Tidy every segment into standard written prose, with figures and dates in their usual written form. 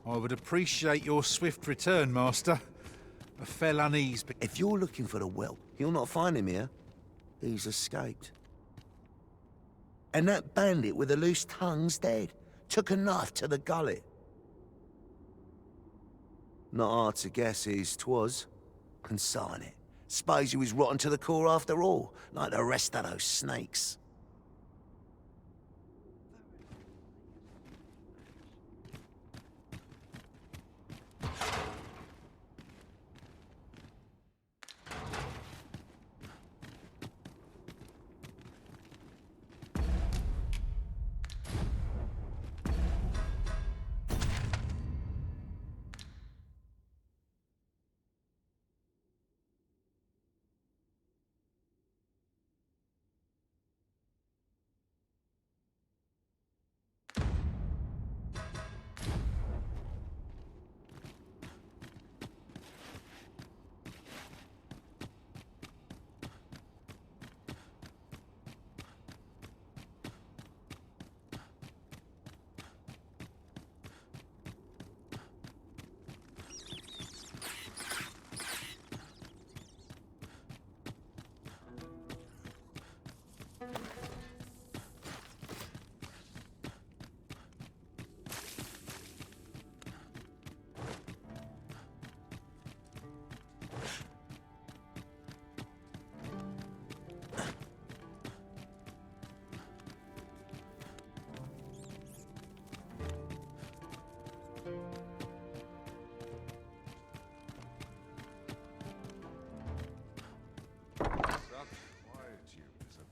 I would appreciate your swift return, Master. I fell uneasy. If you're looking for the whelp, you'll not find him here. He's escaped. And that bandit with the loose tongue's dead. Took a knife to the gullet. Not hard to guess whose 'twas. Consign it. Suppose he was rotten to the core after all, like the rest of those snakes.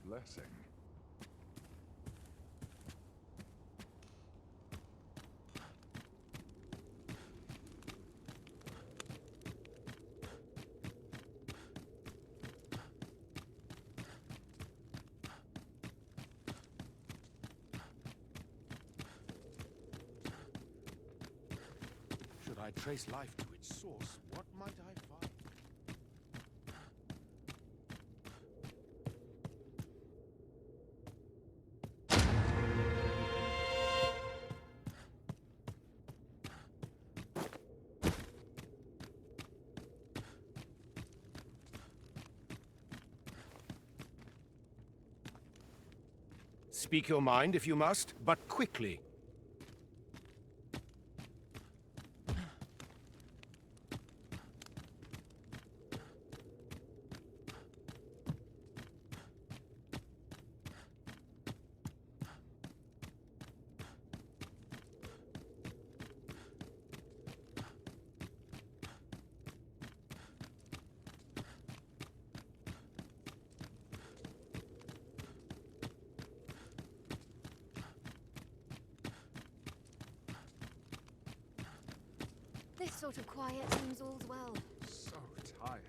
Blessing. Should I trace life to its source, what might I find? Speak your mind if you must, but quickly. This sort of quiet seems all's well. So tired.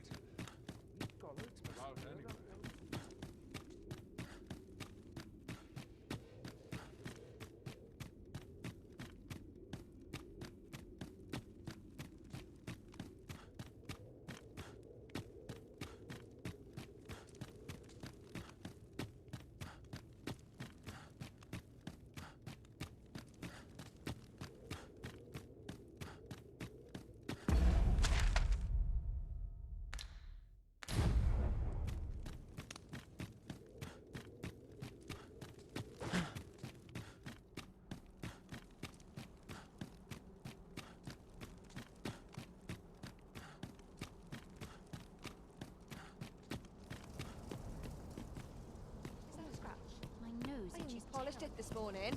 About anywhere. My nose I itches polished it this morning.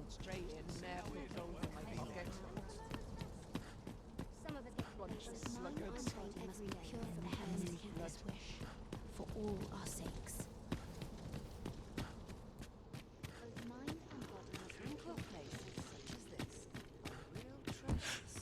Straight in there, gold in my pocket. Some of us get Bunch of conscious. Mine sluggards. untamed must be pure for the heavens to hear this wish. For all our sakes. Both mind and body must be Tranquil places such as this are real treasures.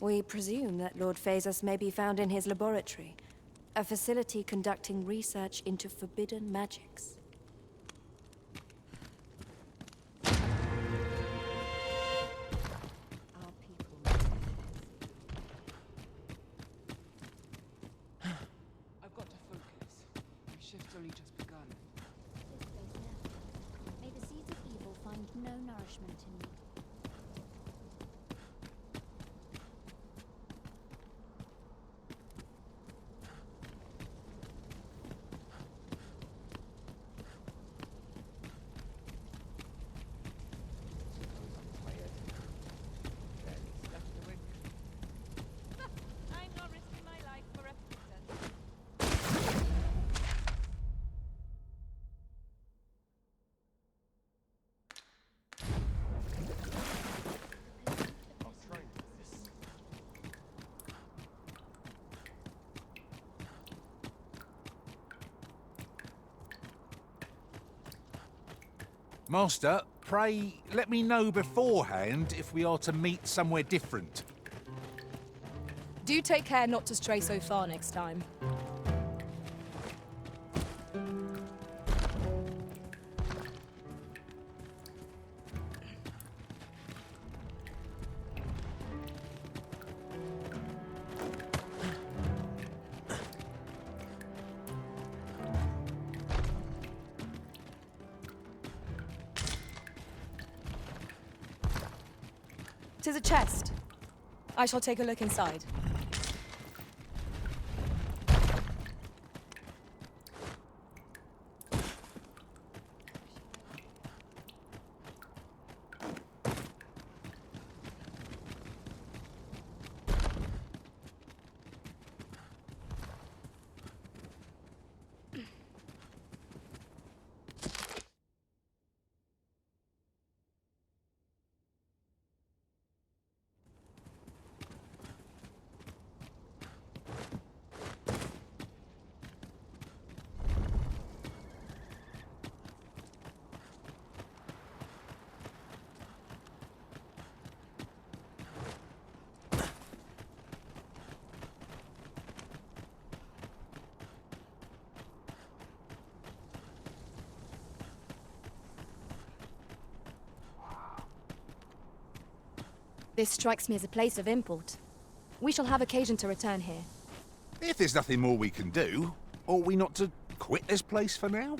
We presume that Lord Phasus may be found in his laboratory, a facility conducting research into forbidden magics. Our people must be I've got to focus. My shift's only just begun. This place never. May the seeds of evil find no nourishment in you. I'm not risking my life for a princess. Master, pray let me know beforehand if we are to meet somewhere different. Do take care not to stray so far next time. "'Tis a chest. I shall take a look inside. This strikes me as a place of import. We shall have occasion to return here. If there's nothing more we can do, ought we not to quit this place for now?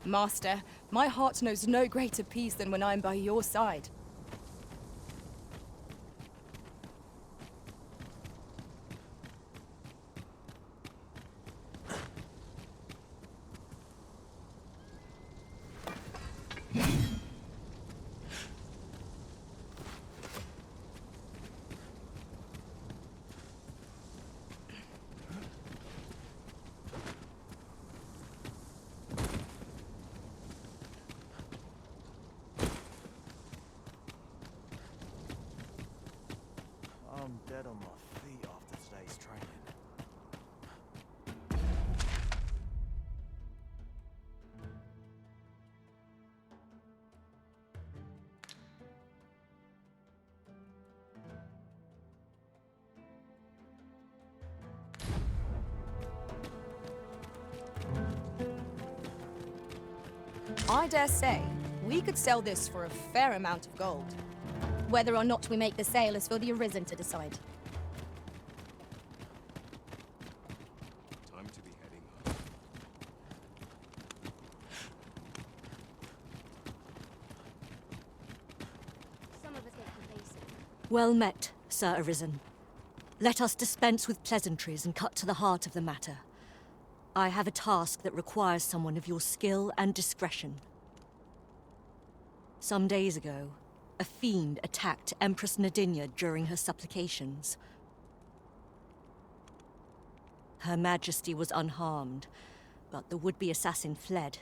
Master, my heart knows no greater peace than when I am by your side. I'm dead on my feet after today's training. I dare say, we could sell this for a fair amount of gold. Whether or not we make the sale is for the Arisen to decide. Time to be heading home. Some of us get complacent. Well met, Sir Arisen. Let us dispense with pleasantries and cut to the heart of the matter. I have a task that requires someone of your skill and discretion. Some days ago, a fiend attacked Empress Nadinia during her supplications. Her Majesty was unharmed, but the would-be assassin fled,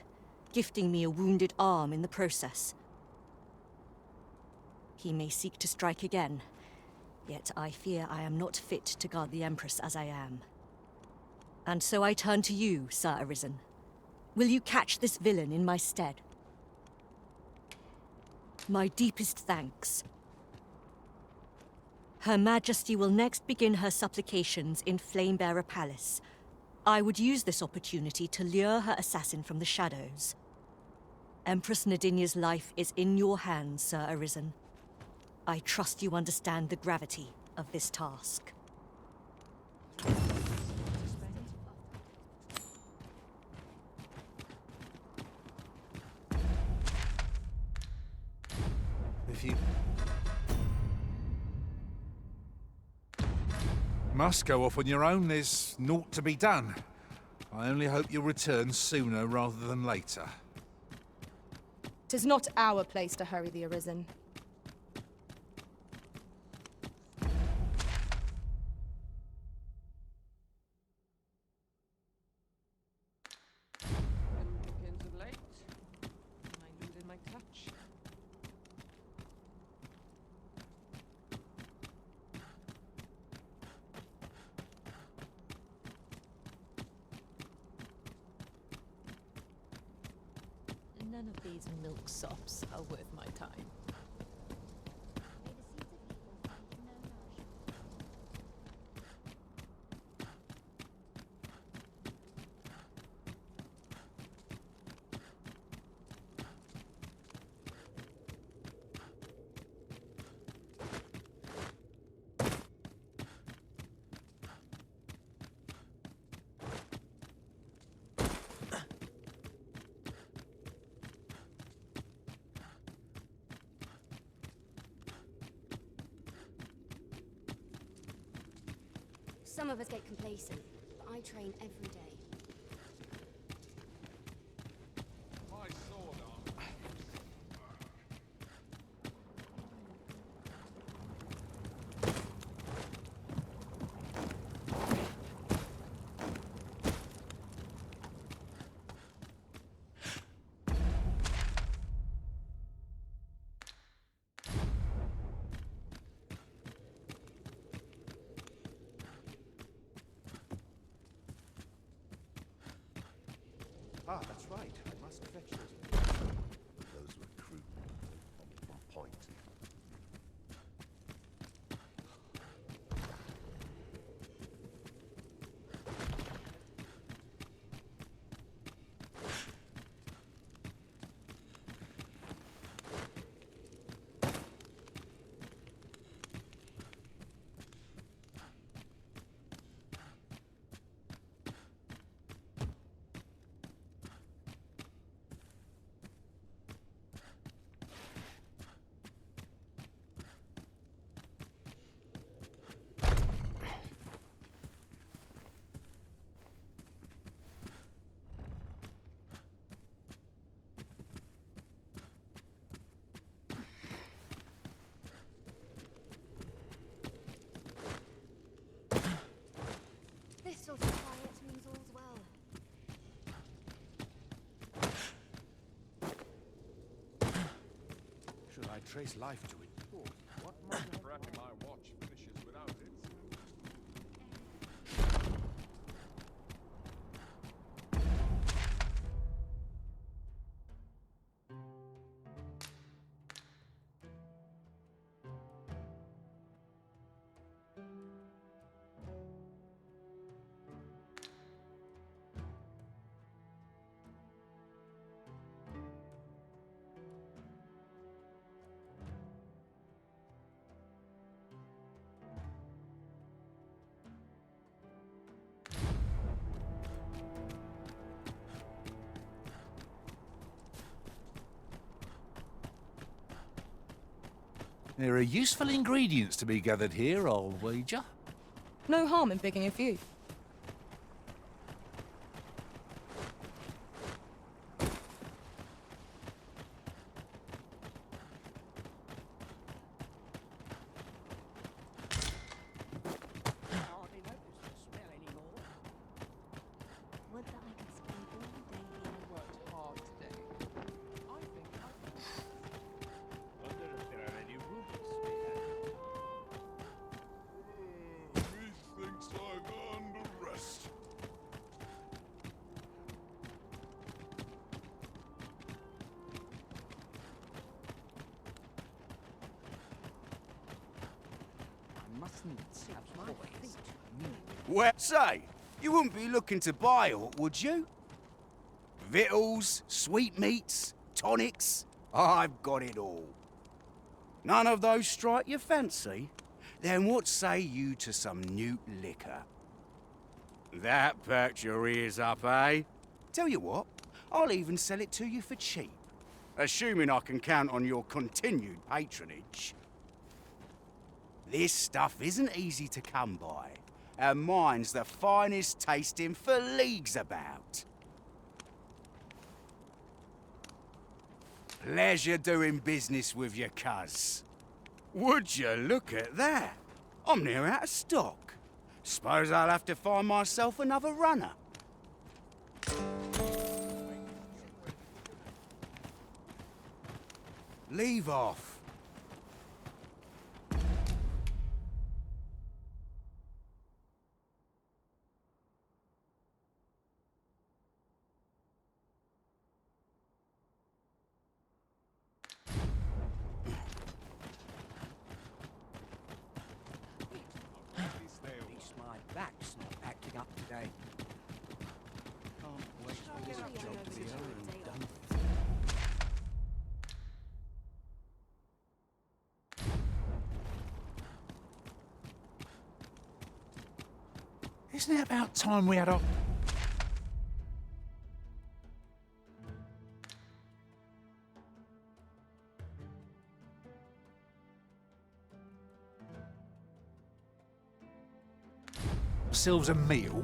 gifting me a wounded arm in the process. He may seek to strike again, yet I fear I am not fit to guard the Empress as I am. And so I turn to you, Sir Arisen. Will you catch this villain in my stead? My deepest thanks. Her Majesty will next begin her supplications in Flamebearer Palace. I would use this opportunity to lure her assassin from the shadows. Empress Nadinia's life is in your hands, Sir Arisen. I trust you understand the gravity of this task. If you must go off on your own, there's naught to be done. I only hope you'll return sooner rather than later. 'Tis not our place to hurry the Arisen. Begins of late. I losing my touch. None of these milksops are worth my time. Some of us get complacent, but I train every day. My sword arm. Ah, that's right. I must fetch those recruitmen on point. This sort of quiet means all's well. Should I trace life to it? What might have reckon my watch finishes without it? There are useful ingredients to be gathered here, I'll wager. No harm in picking a few. Well, say, you wouldn't be looking to buy aught, would you? Victuals, sweetmeats, tonics, I've got it all. None of those strike your fancy? Then what say you to some new liquor? That perked your ears up, eh? Tell you what, I'll even sell it to you for cheap, assuming I can count on your continued patronage. This stuff isn't easy to come by, and mine's the finest tasting for leagues about. Pleasure doing business with you, cuz. Would you look at that? I'm near out of stock. Suppose I'll have to find myself another runner. Leave off. Back's not acting up today. Can't wait for this job to be over and done. Isn't it about time we had our... ourselves a meal?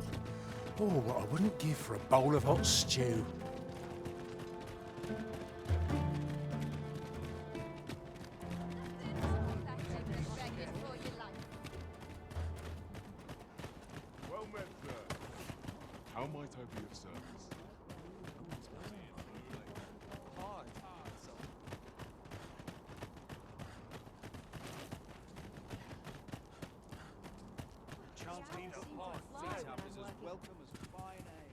Oh, what I wouldn't give for a bowl of hot stew. Well met, sir. How might I be of service? is as welcome as fine ale.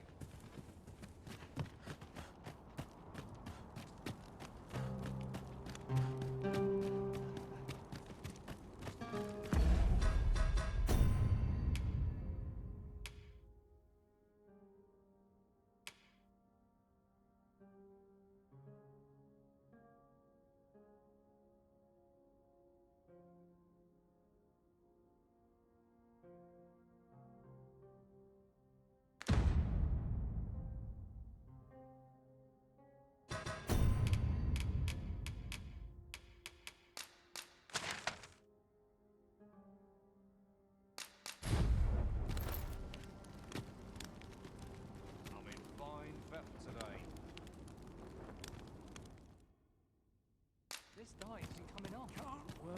This diet's been coming on.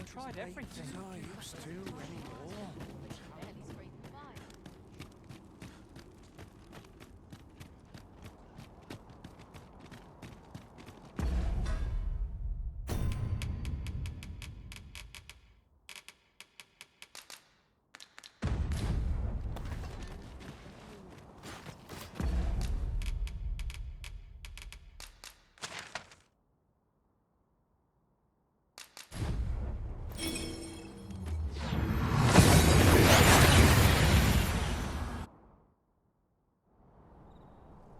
Tried everything. I used to anymore.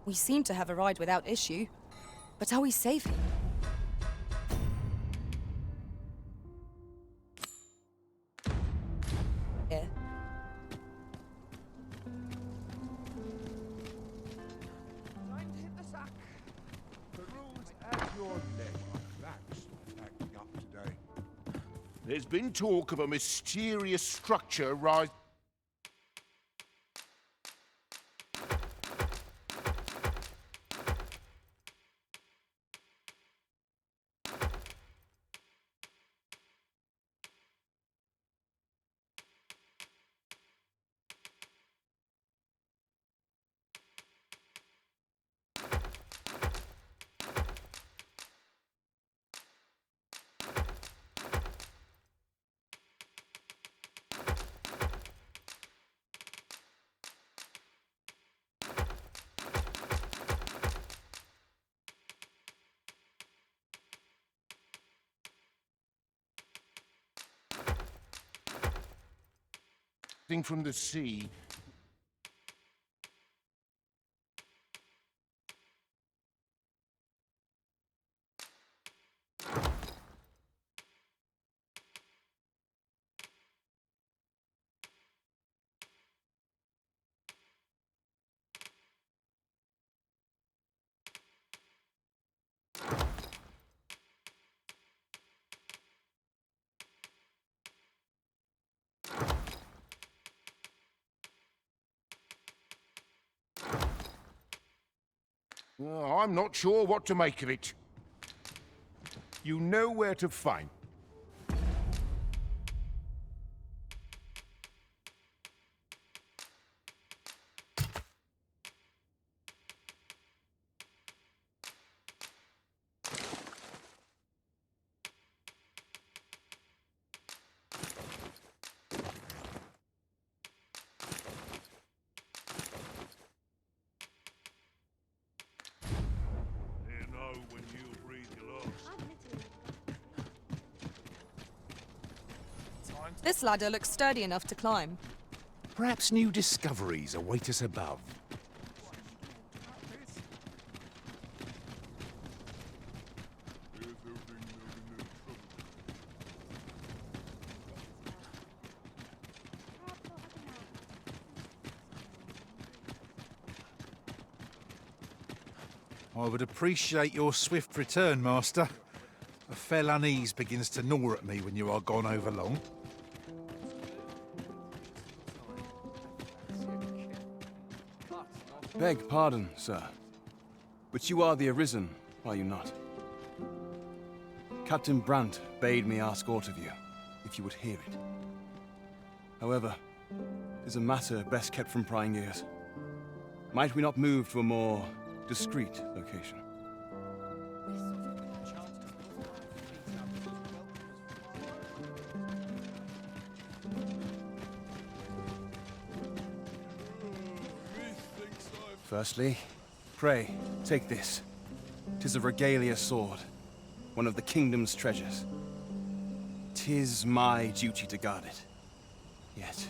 We seem to have arrived without issue. But are we safe here? Yeah. Time to hit the sack. Peruse at your leisure. That's not acting up today. There's been talk of a mysterious structure rise. thing from the sea. I'm not sure what to make of it. You know where to find. You know when you breathe your last. This ladder looks sturdy enough to climb. Perhaps new discoveries await us above. I would appreciate your swift return, Master. A fell unease begins to gnaw at me when you are gone over long. Beg pardon, sir. But you are the Arisen, are you not? Captain Brandt bade me ask aught of you, if you would hear it. However, it is a matter best kept from prying ears. Might we not move to a more discreet location? Firstly, pray, take this. 'Tis a regalia sword, one of the kingdom's treasures. 'Tis my duty to guard it. Yet,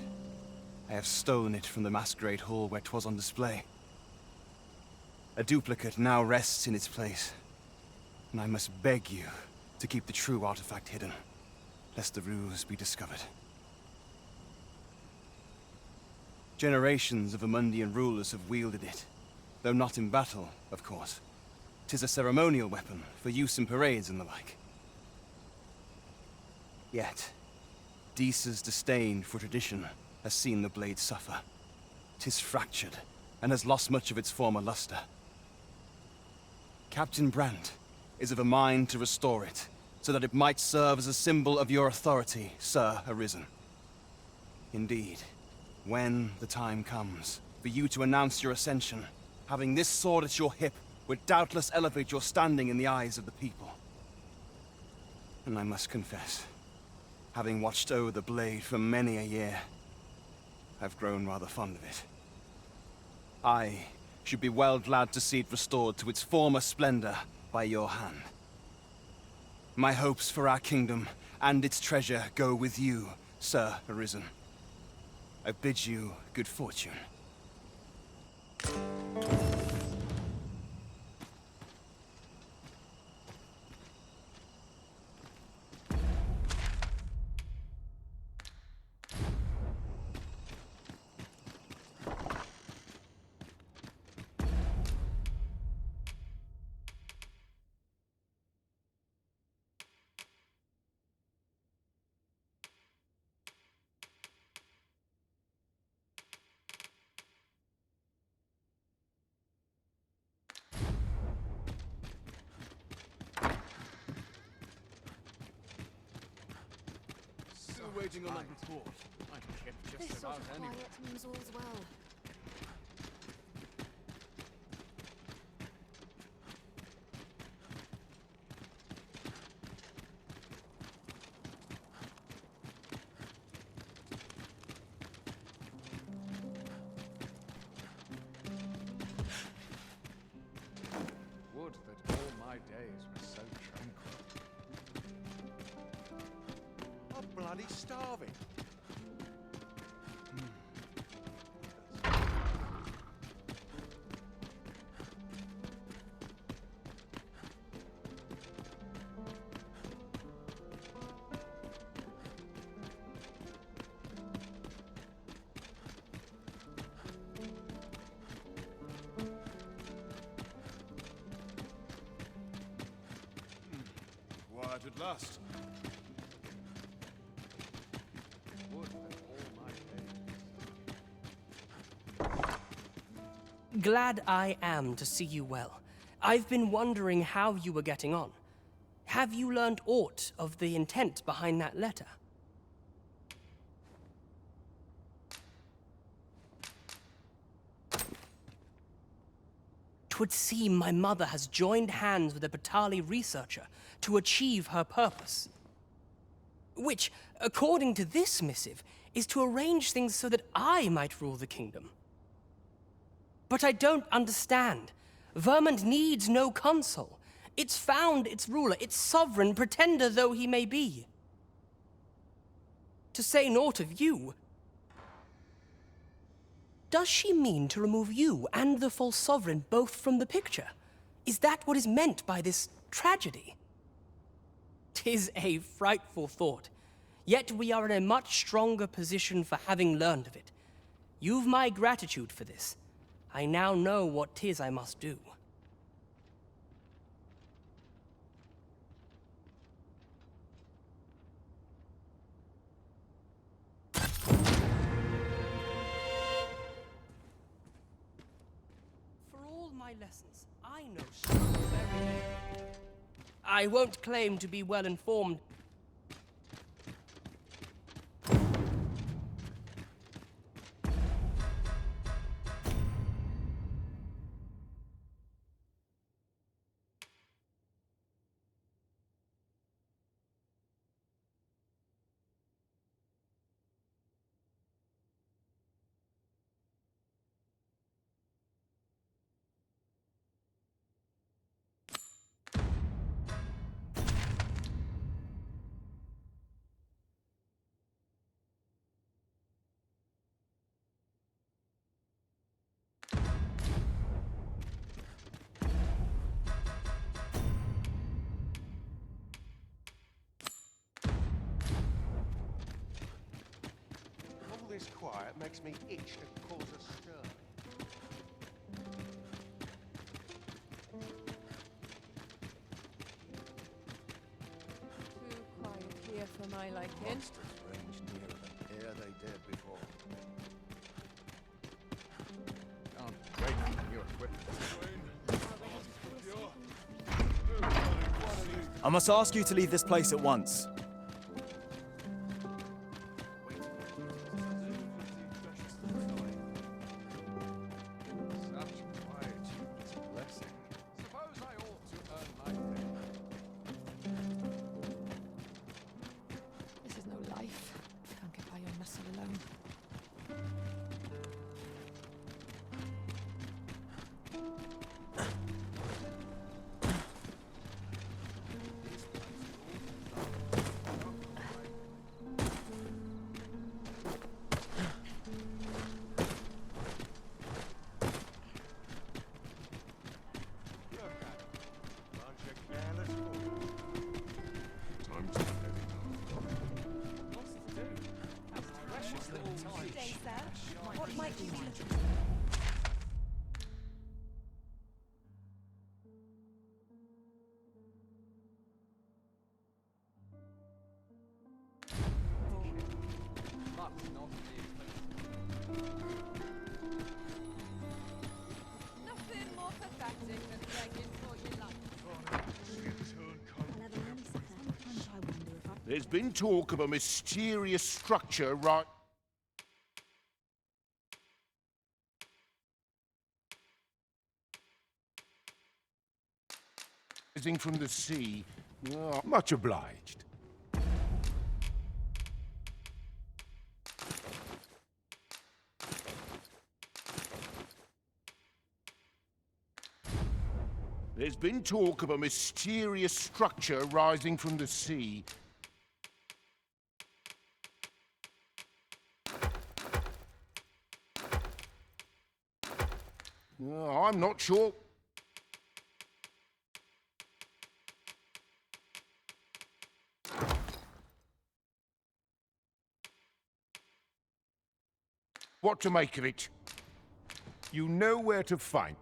I have stolen it from the masquerade hall where 'twas on display. A duplicate now rests in its place, and I must beg you to keep the true artifact hidden, lest the ruse be discovered. Generations of Amundian rulers have wielded it, though not in battle, of course. 'Tis a ceremonial weapon for use in parades and the like. Yet, Deesa's disdain for tradition has seen the blade suffer. 'Tis fractured, and has lost much of its former luster. Captain Brandt is of a mind to restore it, so that it might serve as a symbol of your authority, Sir Arisen. Indeed, when the time comes for you to announce your ascension, having this sword at your hip would doubtless elevate your standing in the eyes of the people. And I must confess, having watched over the blade for many a year, I've grown rather fond of it. I should be well glad to see it restored to its former splendor by your hand. My hopes for our kingdom and its treasure go with you, Sir Arisen. I bid you good fortune. Still waiting on that report. I kept This just sort about of anyway. quiet means all's well. Would that all my days were so tranquil. I'm bloody starving. at last. Would that all my days. Glad I am to see you well. I've been wondering how you were getting on. Have you learned aught of the intent behind that letter? 'Twould seem my mother has joined hands with a Batali researcher to achieve her purpose. Which, according to this missive, is to arrange things so that I might rule the kingdom. But I don't understand. Vermont needs no consul. It's found its ruler, its sovereign, pretender though he may be. To say naught of you, does she mean to remove you and the false sovereign both from the picture? Is that what is meant by this tragedy? 'Tis a frightful thought, yet we are in a much stronger position for having learned of it. You've my gratitude for this. I now know what 'tis I must do. My lessons, I know so very little. I won't claim to be well informed. All this quiet makes me itch to cause a stir. Too quiet here for my liking. Monsters range nearer than e'er they dared before. Can't wait for your equipment. I must ask you to leave this place at once. This is no life. Can't get by on muscle alone. What might you be looking Nothing more pathetic than begging for your life. There's been talk of a mysterious structure right... rising from the sea. Oh, much obliged. There's been talk of a mysterious structure rising from the sea. Oh, I'm not sure. What to make of it? You know where to find.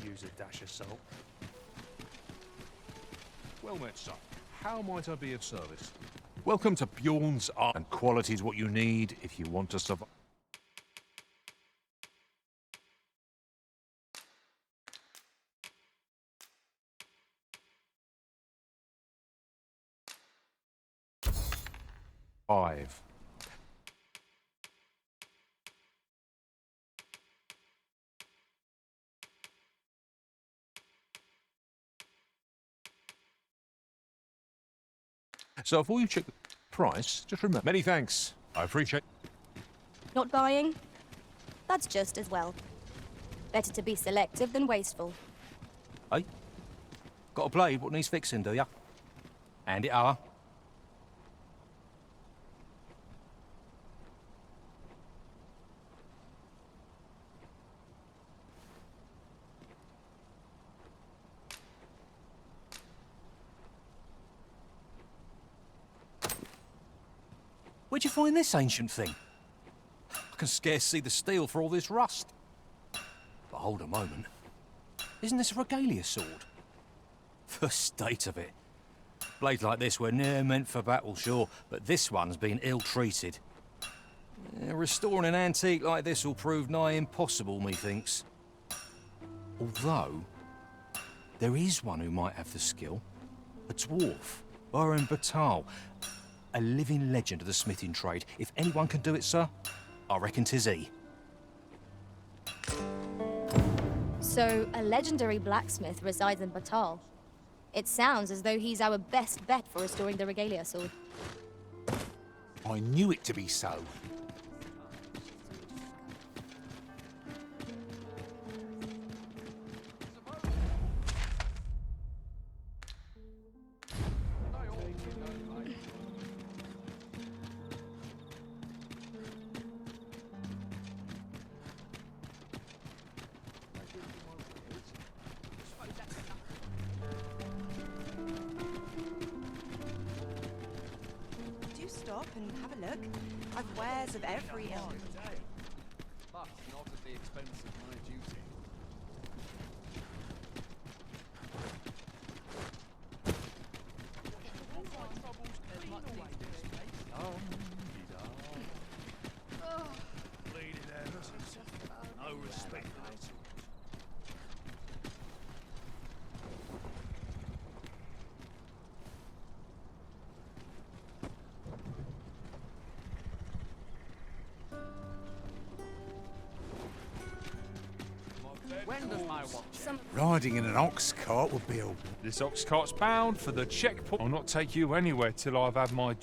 use a dash of salt. Well met, sir. How might I be of service? Welcome to Bjorn's Art, and quality is what you need if you want to survive. Five. So before you check the price, just remember. Many thanks. I appreciate. Not buying? That's just as well. Better to be selective than wasteful. Hey? Got a blade what needs fixing, do ya? Hand it over. Where'd you find this ancient thing? I can scarce see the steel for all this rust. But hold a moment. Isn't this a regalia sword? The state of it. Blades like this were ne'er meant for battle, sure, but this one's been ill-treated. Restoring an antique like this will prove nigh impossible, methinks. Although, there is one who might have the skill. A dwarf, Baron Batal. A living legend of the smithing trade. If anyone can do it, sir, I reckon 'tis he. So, a legendary blacksmith resides in Batal. It sounds as though he's our best bet for restoring the regalia sword. I knew it to be so. Stop and have a look. I've wares of every ilk. But not at the expense of my duty. No respect. When does my watch? Riding in an ox cart would be a... This ox cart's bound for the checkpoint. I'll not take you anywhere till I've had my...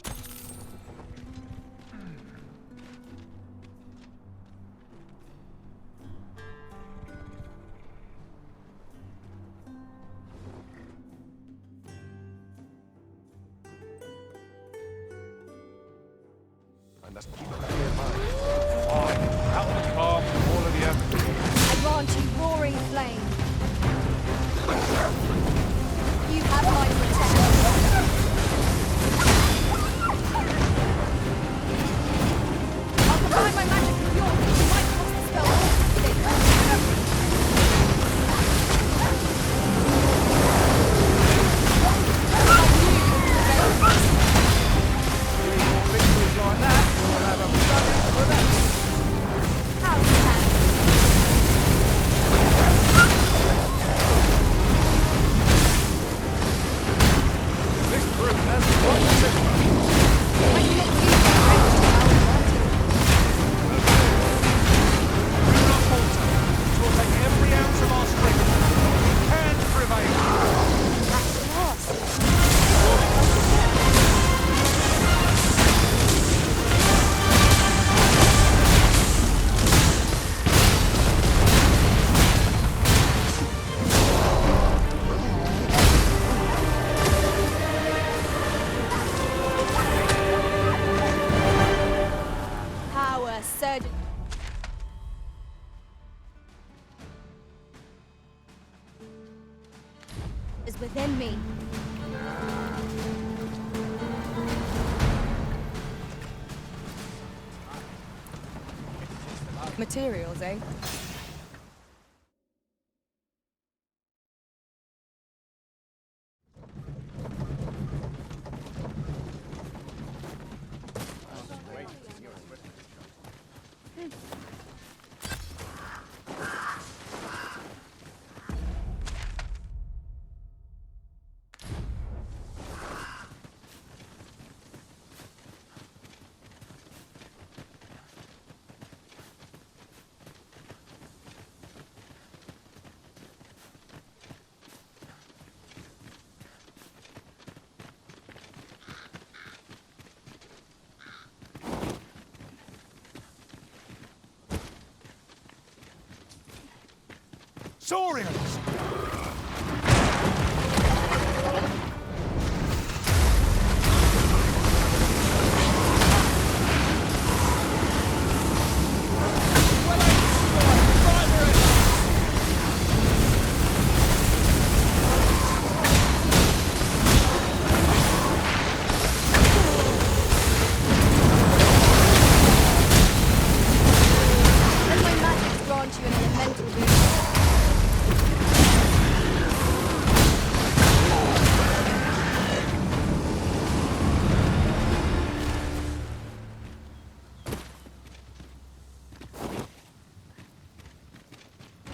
I must keep a clear mind. Fine. Out the car, all of you. I grant you roaring flame. You have my protection. I'll combine my magic with yours. You might cast the spell off. Is within me. Materials, eh? Saurians! Let my magic grant you an elemental boost.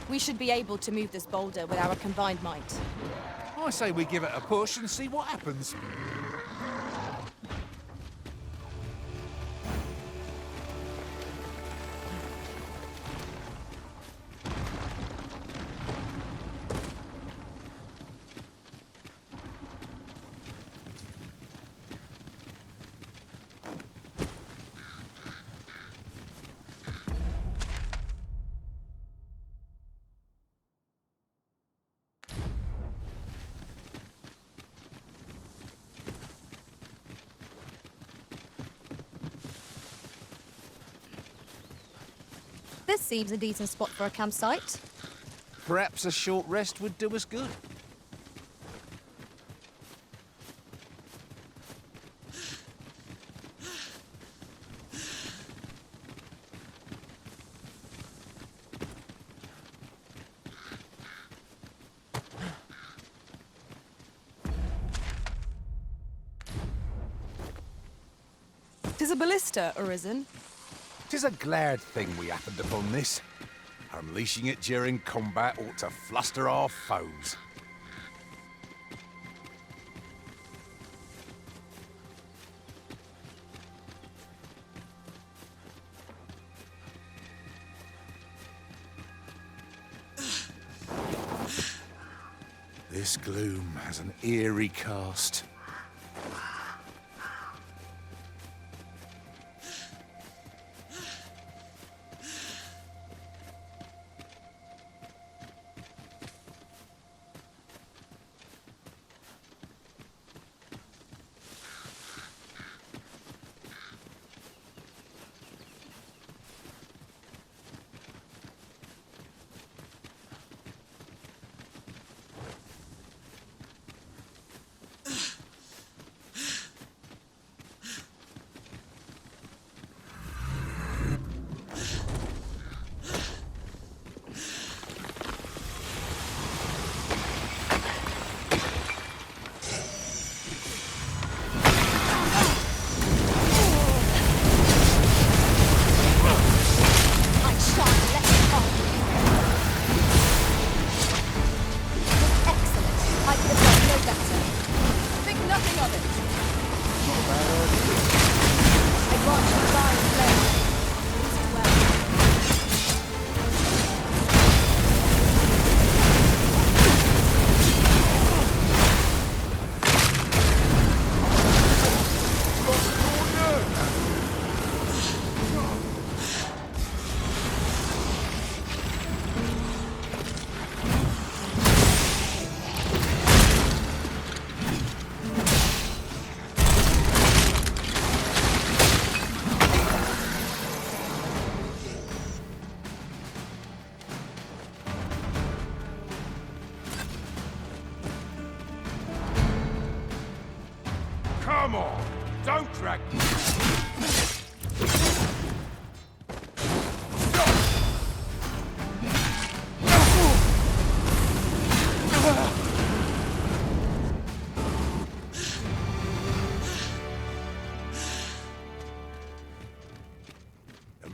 We should be able to move this boulder with our combined might. I say we give it a push and see what happens. This seems a decent spot for a campsite. Perhaps a short rest would do us good. Tis a ballista arisen. 'Tis a glad thing we happened upon this. Unleashing it during combat ought to fluster our foes. This gloom has an eerie cast.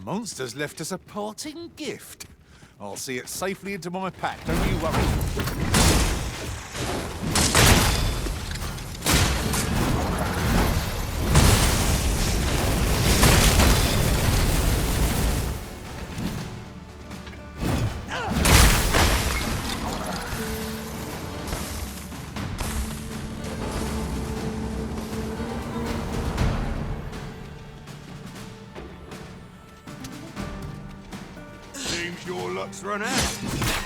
monster's left us a parting gift. I'll see it safely into my pack, don't you worry. Seems your luck's run out.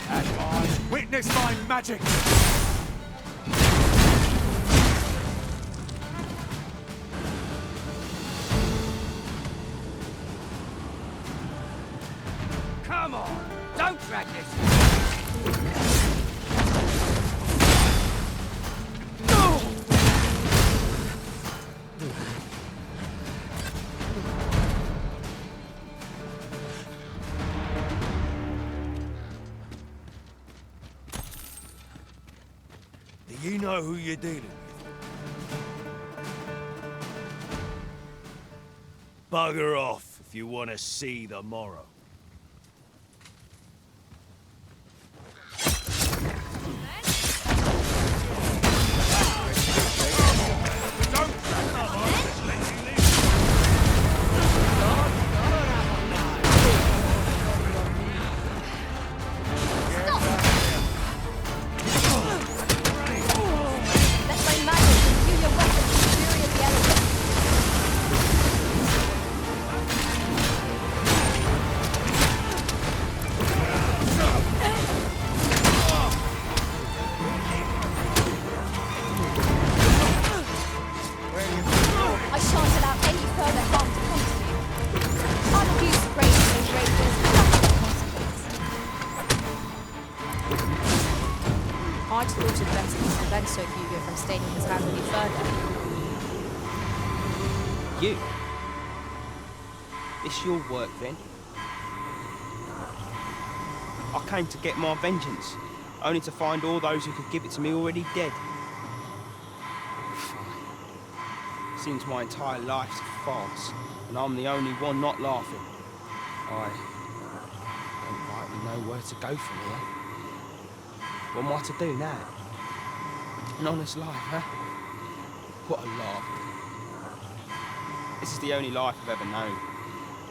And mine. Witness my magic! Come on! Don't drag this! Do you know who you're dealing with? Bugger off if you want to see the morrow. I shan't allow any further harm to come to you. I'll abuse the grace of those rapiers without consequence. I'd thought it better to prevent Sir Hugo from staining his hand any further. You? It's your work, then? I came to get my vengeance, only to find all those who could give it to me already dead. Seems my entire life's a farce, and I'm the only one not laughing. I don't rightly know where to go from here. What am I to do now? An honest life, huh? What a lark. This is the only life I've ever known.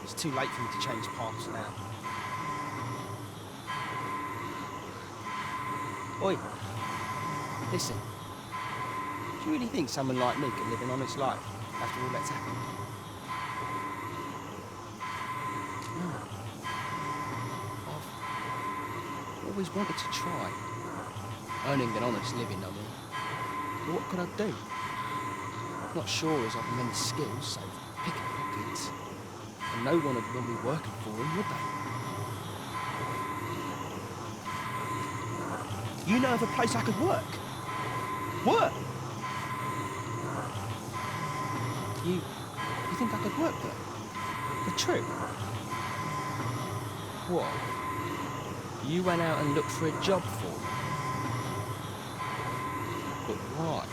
It's too late for me to change paths now. Oi, listen. Do you really think someone like me can live an honest life after all that's happened? No. I've always wanted to try. Earning an honest living, I mean. But what could I do? Not sure as I've many skills, save picking pockets. And no one would want me working for him, would they? You know of a place I could work? Work? You think I could work there? For true? What? You went out and looked for a job for me? But why?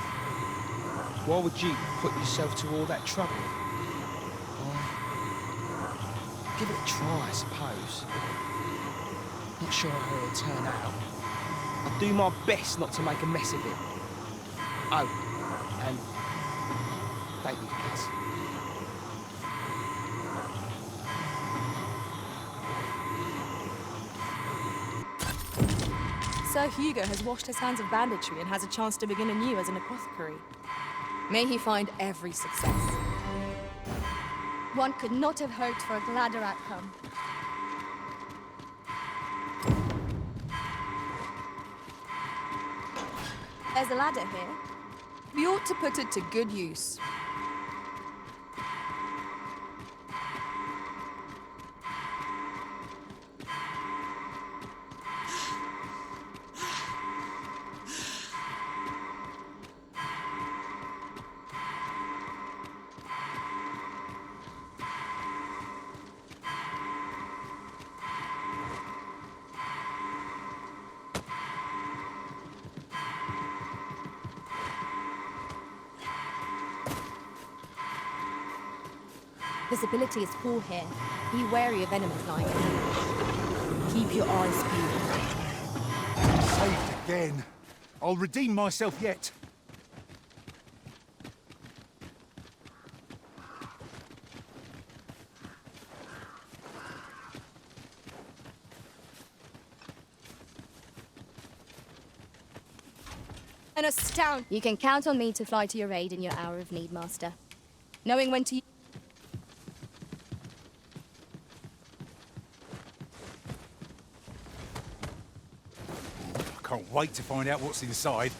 Why would you put yourself to all that trouble? Give it a try, I suppose. Not sure how it'll turn out. I'll do my best not to make a mess of it. Oh, and thank you, Cass. Sir Hugo has washed his hands of banditry and has a chance to begin anew as an apothecary. May he find every success. One could not have hoped for a gladder outcome. There's a ladder here. We ought to put it to good use. Visibility is poor here. Be wary of enemies lying in ambush. Keep your eyes peeled. Saved again. I'll redeem myself yet. An astound. You can count on me to fly to your aid in your hour of need, Master. Knowing when to... I can't wait to find out what's inside.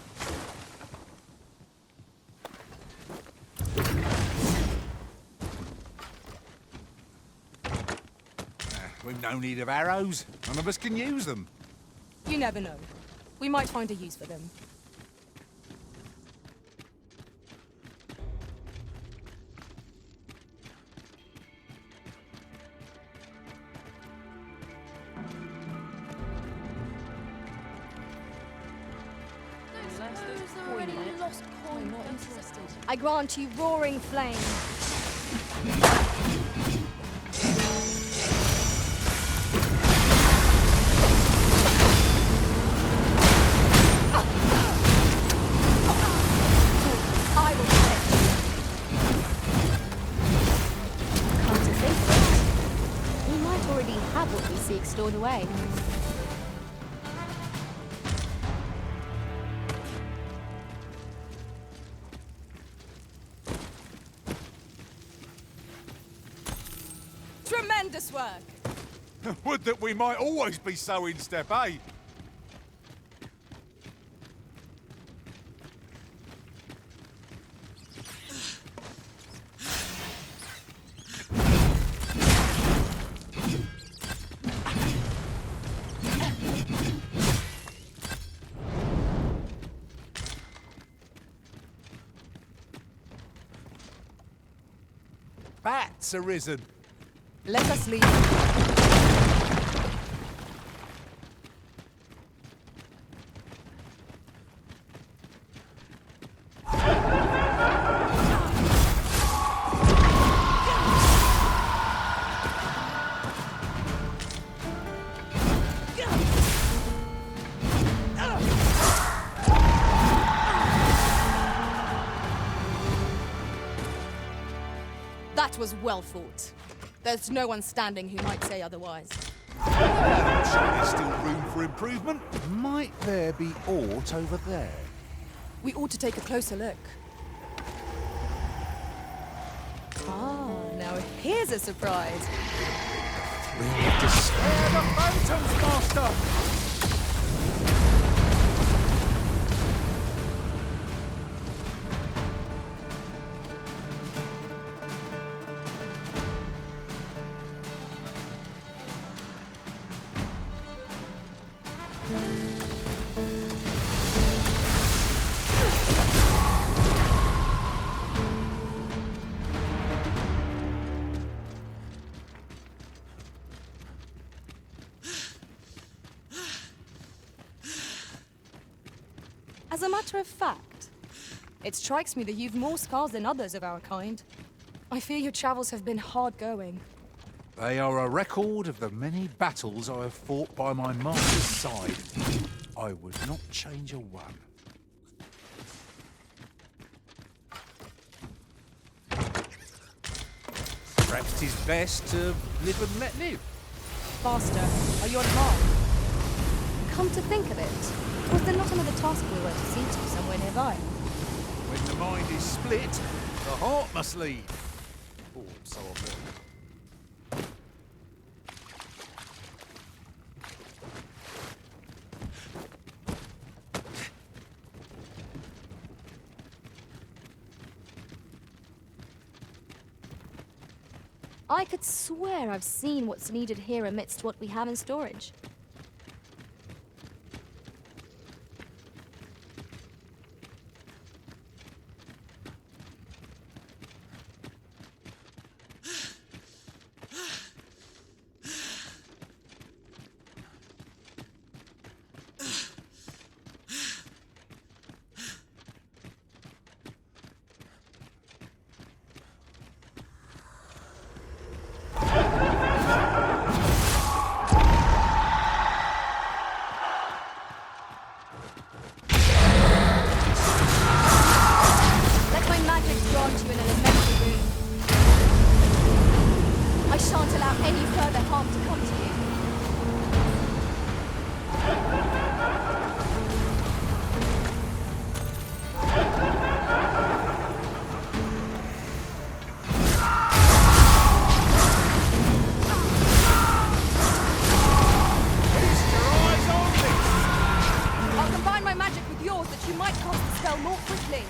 We've no need of arrows. None of us can use them. You never know. We might find a use for them. I grant you roaring flame. I will protect you. Come to think of it, we might already have what we seek stored away. Tremendous work! Would that we might always be so in step, eh? Bats arisen. Let us leave. That was well fought. There's no one standing who might say otherwise. I'm sure there's still room for improvement. Might there be aught over there? We ought to take a closer look. Ah, now here's a surprise. Despair the phantoms, Master! As a matter of fact, it strikes me that you've more scars than others of our kind. I fear your travels have been hard going. They are a record of the many battles I have fought by my master's side. I would not change a one. Perhaps it is best to live and let live. Master, are you on guard? Come to think of it, was there not another task we were to see to somewhere nearby? When the mind is split, the heart must lead. Oh, so I've learned. I could swear I've seen what's needed here amidst what we have in storage. allow any further harm to come to you. I'll combine my magic with yours that you might cast the spell more quickly.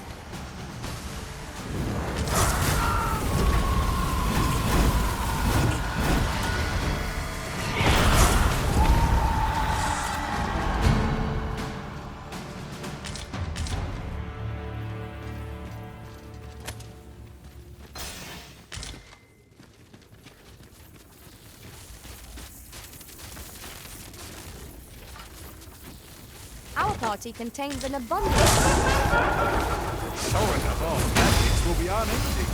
Our party contains an abundance. Sure enough, our magics will be unending.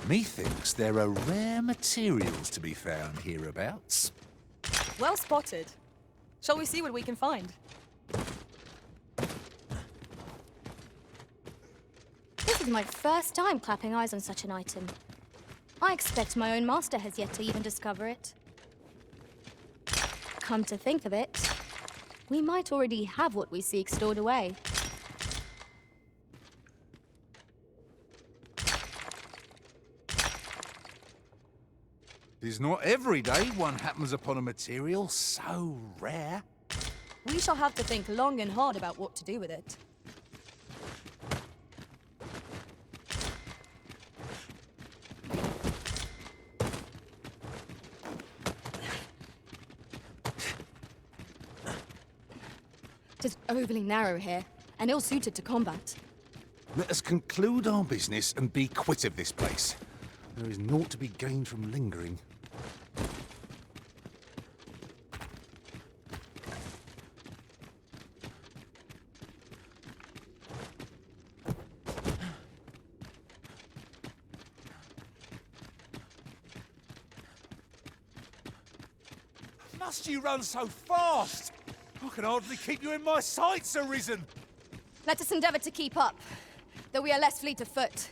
Methinks there are rare materials to be found hereabouts. Well spotted. Shall we see what we can find? This is my first time clapping eyes on such an item. I expect my own master has yet to even discover it. Come to think of it, we might already have what we seek stored away. It is not every day one happens upon a material so rare. We shall have to think long and hard about what to do with it. It is overly narrow here, and ill-suited to combat. Let us conclude our business and be quit of this place. There is naught to be gained from lingering. Must you run so fast? I can hardly keep you in my sights, Arisen. Let us endeavor to keep up, though we are less fleet of foot.